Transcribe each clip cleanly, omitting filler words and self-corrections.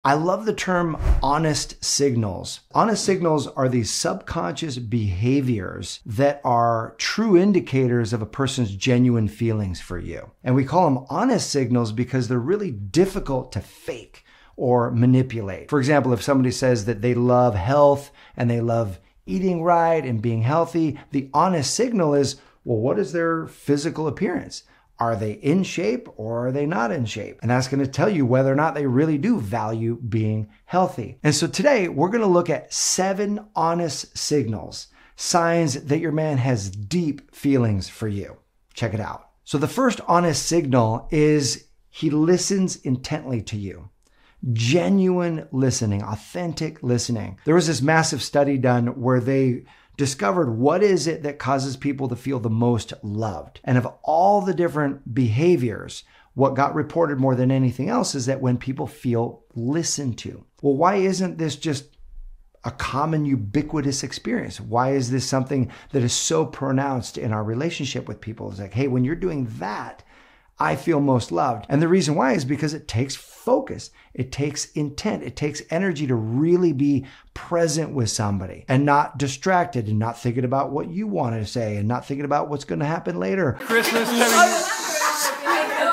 I love the term honest signals. Honest signals are these subconscious behaviors that are true indicators of a person's genuine feelings for you. And we call them honest signals because they're really difficult to fake or manipulate. For example, if somebody says that they love health and they love eating right and being healthy, the honest signal is, well, what is their physical appearance? Are they in shape or are they not in shape? And that's going to tell you whether or not they really do value being healthy. And so today we're going to look at 7 honest signals, signs that your man has deep feelings for you. Check it out. So the first honest signal is he listens intently to you. Genuine listening, authentic listening. There was this massive study done where they discovered what is it that causes people to feel the most loved. And of all the different behaviors, what got reported more than anything else is that when people feel listened to. Well, why isn't this just a common ubiquitous experience? Why is this something that is so pronounced in our relationship with people? It's like, hey, when you're doing that, I feel most loved. And the reason why is because it takes focus. It takes intent. It takes energy to really be present with somebody and not distracted and not thinking about what you want to say and not thinking about what's going to happen later. Christmas.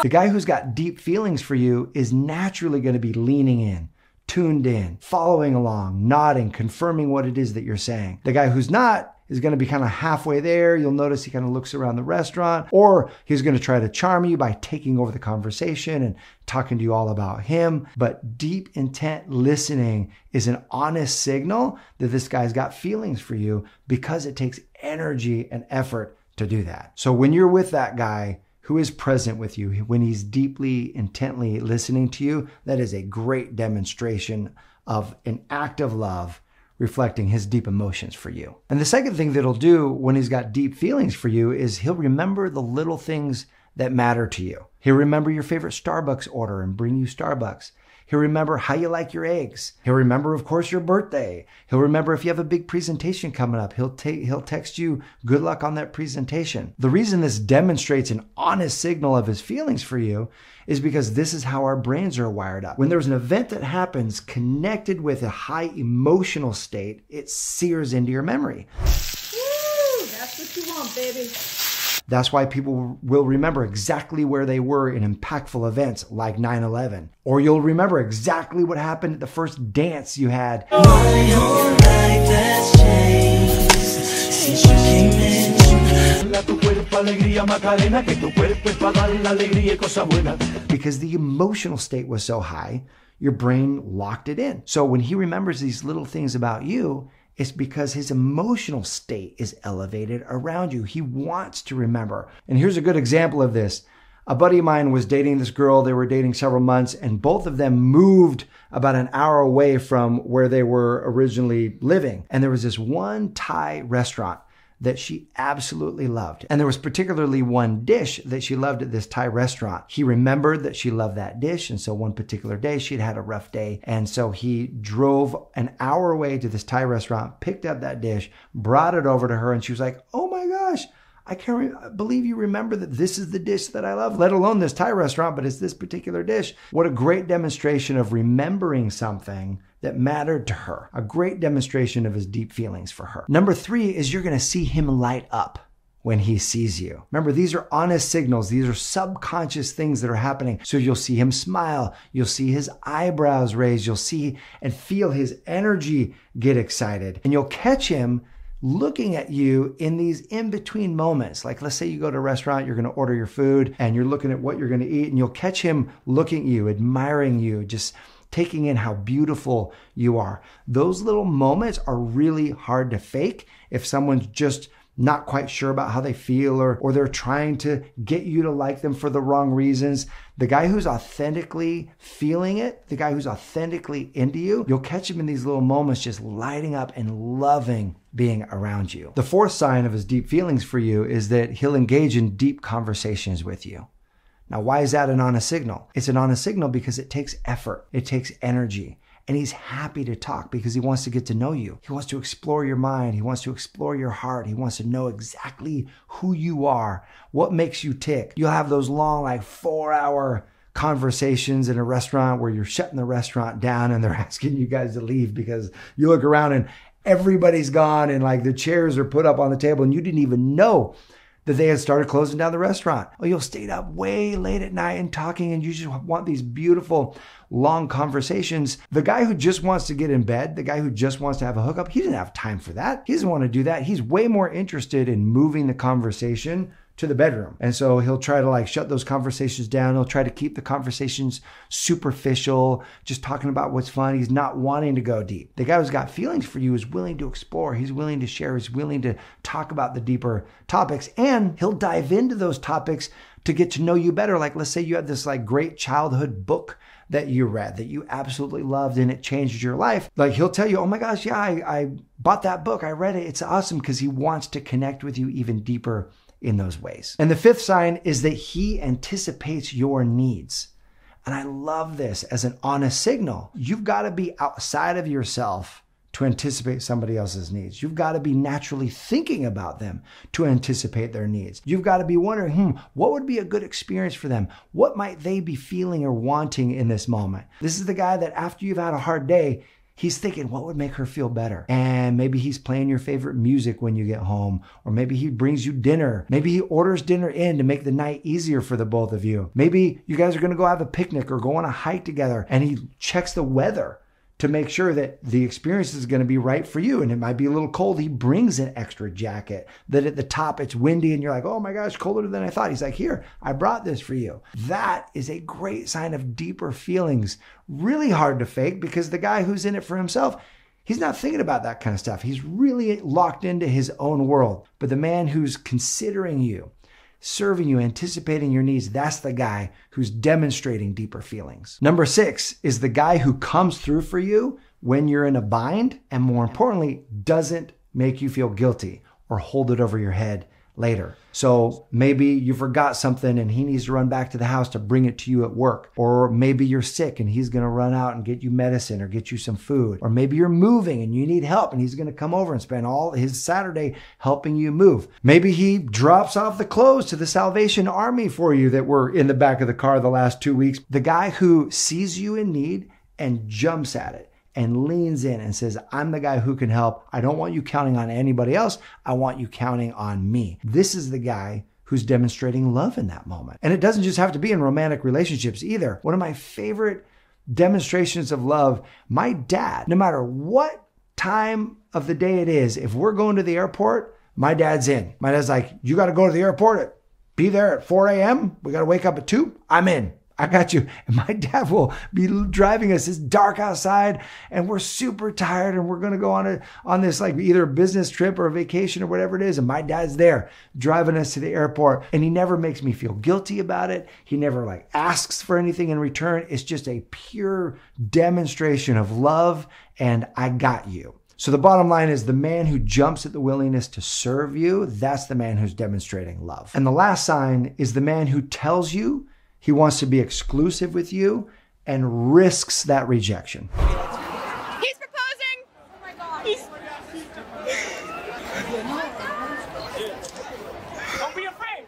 The guy who's got deep feelings for you is naturally going to be leaning in, tuned in, following along, nodding, confirming what it is that you're saying. The guy who's not is going to be kind of halfway there. You'll notice he kind of looks around the restaurant, or he's going to try to charm you by taking over the conversation and talking to you all about him. But deep intent listening is an honest signal that this guy's got feelings for you because it takes energy and effort to do that. So when you're with that guy who is present with you, when he's deeply, intently listening to you, that is a great demonstration of an act of love reflecting his deep emotions for you. And the second thing that he'll do when he's got deep feelings for you is he'll remember the little things that matter to you. He'll remember your favorite Starbucks order and bring you Starbucks. He'll remember how you like your eggs. He'll remember, of course, your birthday. He'll remember if you have a big presentation coming up. He'll text you good luck on that presentation. The reason this demonstrates an honest signal of his feelings for you is because this is how our brains are wired up. When there's an event that happens connected with a high emotional state, it sears into your memory. Woo! That's what you want, baby. That's why people will remember exactly where they were in impactful events like 9/11. Or you'll remember exactly what happened at the first dance you had. My whole life has changed since you came in. Because the emotional state was so high, your brain locked it in. So when he remembers these little things about you, it's because his emotional state is elevated around you. He wants to remember. And here's a good example of this. A buddy of mine was dating this girl. They were dating several months, and both of them moved about an hour away from where they were originally living. And there was this one Thai restaurant that she absolutely loved. And there was particularly one dish that she loved at this Thai restaurant. He remembered that she loved that dish. And so one particular day she'd had a rough day. And so he drove an hour away to this Thai restaurant, picked up that dish, brought it over to her. And she was like, oh my gosh, I can't believe you remember that this is the dish that I love, let alone this Thai restaurant, but it's this particular dish. What a great demonstration of remembering something that mattered to her. A great demonstration of his deep feelings for her. Number 3 is you're going to see him light up when he sees you. Remember, these are honest signals. These are subconscious things that are happening. So you'll see him smile. You'll see his eyebrows raise. You'll see and feel his energy get excited. And you'll catch him looking at you in these in-between moments. Like, let's say you go to a restaurant, you're going to order your food and you're looking at what you're going to eat, and you'll catch him looking at you, admiring you, just taking in how beautiful you are. Those little moments are really hard to fake if someone's just not quite sure about how they feel, or they're trying to get you to like them for the wrong reasons. The guy who's authentically feeling it, the guy who's authentically into you, you'll catch him in these little moments just lighting up and loving being around you. The 4th sign of his deep feelings for you is that he'll engage in deep conversations with you. Now, why is that an honest signal? It's an honest signal because it takes effort. It takes energy. And he's happy to talk because he wants to get to know you. He wants to explore your mind. He wants to explore your heart. He wants to know exactly who you are, what makes you tick. You'll have those long, 4-hour conversations in a restaurant where you're shutting the restaurant down and they're asking you guys to leave because you look around and everybody's gone and like the chairs are put up on the table and you didn't even know that they had started closing down the restaurant. Or you'll stay up way late at night and talking and you just want these beautiful long conversations. The guy who just wants to get in bed, the guy who just wants to have a hookup, he didn't have time for that. He doesn't want to do that. He's way more interested in moving the conversation to the bedroom. And so he'll try to like shut those conversations down. He'll try to keep the conversations superficial, just talking about what's fun. He's not wanting to go deep. The guy who's got feelings for you is willing to explore. He's willing to share. He's willing to talk about the deeper topics, and he'll dive into those topics to get to know you better. Like, let's say you had this like great childhood book that you read that you absolutely loved and it changed your life. Like he'll tell you, oh my gosh, yeah, I bought that book. I read it. It's awesome, because he wants to connect with you even deeper in those ways. And the fifth sign is that he anticipates your needs. And I love this as an honest signal. You've got to be outside of yourself to anticipate somebody else's needs. You've got to be naturally thinking about them to anticipate their needs. You've got to be wondering, what would be a good experience for them? What might they be feeling or wanting in this moment? This is the guy that after you've had a hard day, he's thinking, what would make her feel better? And maybe he's playing your favorite music when you get home, or maybe he brings you dinner. Maybe he orders dinner in to make the night easier for the both of you. Maybe you guys are going to go have a picnic or go on a hike together, and he checks the weather to make sure that the experience is going to be right for you. And it might be a little cold. He brings an extra jacket that at the top it's windy and you're like, oh my gosh, colder than I thought. He's like, here, I brought this for you. That is a great sign of deeper feelings. Really hard to fake, because the guy who's in it for himself, he's not thinking about that kind of stuff. He's really locked into his own world. But the man who's considering you, serving you, anticipating your needs, that's the guy who's demonstrating deeper feelings. Number 6 is the guy who comes through for you when you're in a bind, and more importantly, doesn't make you feel guilty or hold it over your head later. So maybe you forgot something and he needs to run back to the house to bring it to you at work. Or maybe you're sick and he's going to run out and get you medicine or get you some food. Or maybe you're moving and you need help and he's going to come over and spend all his Saturday helping you move. Maybe he drops off the clothes to the Salvation Army for you that were in the back of the car the last 2 weeks. The guy who sees you in need and jumps at it and leans in and says, I'm the guy who can help. I don't want you counting on anybody else. I want you counting on me. This is the guy who's demonstrating love in that moment. And it doesn't just have to be in romantic relationships either. One of my favorite demonstrations of love, my dad, no matter what time of the day it is, if we're going to the airport, my dad's in. My dad's like, you got to go to the airport, be there at 4 a.m. We got to wake up at 2. I'm in. I got you. And my dad will be driving us. It's dark outside and we're super tired and we're going to go on this like either a business trip or a vacation or whatever it is. And my dad's there driving us to the airport, and he never makes me feel guilty about it. He never like asks for anything in return. It's just a pure demonstration of love and I got you. So the bottom line is the man who jumps at the willingness to serve you, that's the man who's demonstrating love. And the last sign is the man who tells you he wants to be exclusive with you and risks that rejection. He's proposing. Oh my God. Don't be afraid.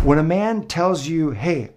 When a man tells you, hey,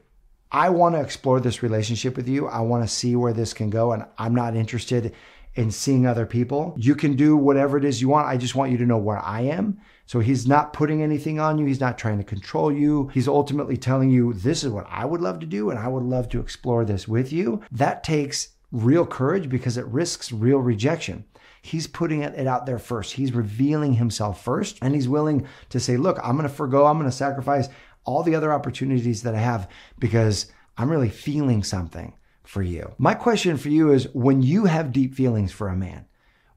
I want to explore this relationship with you, I want to see where this can go, and I'm not interested in seeing other people, you can do whatever it is you want. I just want you to know where I am. So he's not putting anything on you. He's not trying to control you. He's ultimately telling you, this is what I would love to do, and I would love to explore this with you. That takes real courage because it risks real rejection. He's putting it out there first. He's revealing himself first, and he's willing to say, look, I'm going to forgo, I'm going to sacrifice all the other opportunities that I have because I'm really feeling something for you. My question for you is, when you have deep feelings for a man,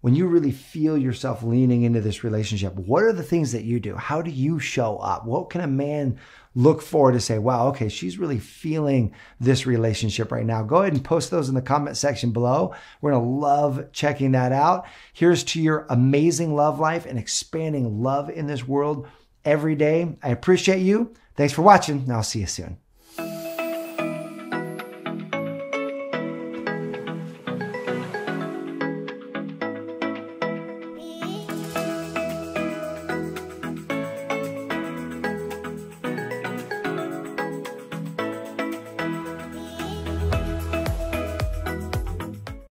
when you really feel yourself leaning into this relationship, what are the things that you do? How do you show up? What can a man look for to say, wow, okay, she's really feeling this relationship right now? Go ahead and post those in the comment section below. We're going to love checking that out. Here's to your amazing love life and expanding love in this world every day. I appreciate you. Thanks for watching, and I'll see you soon.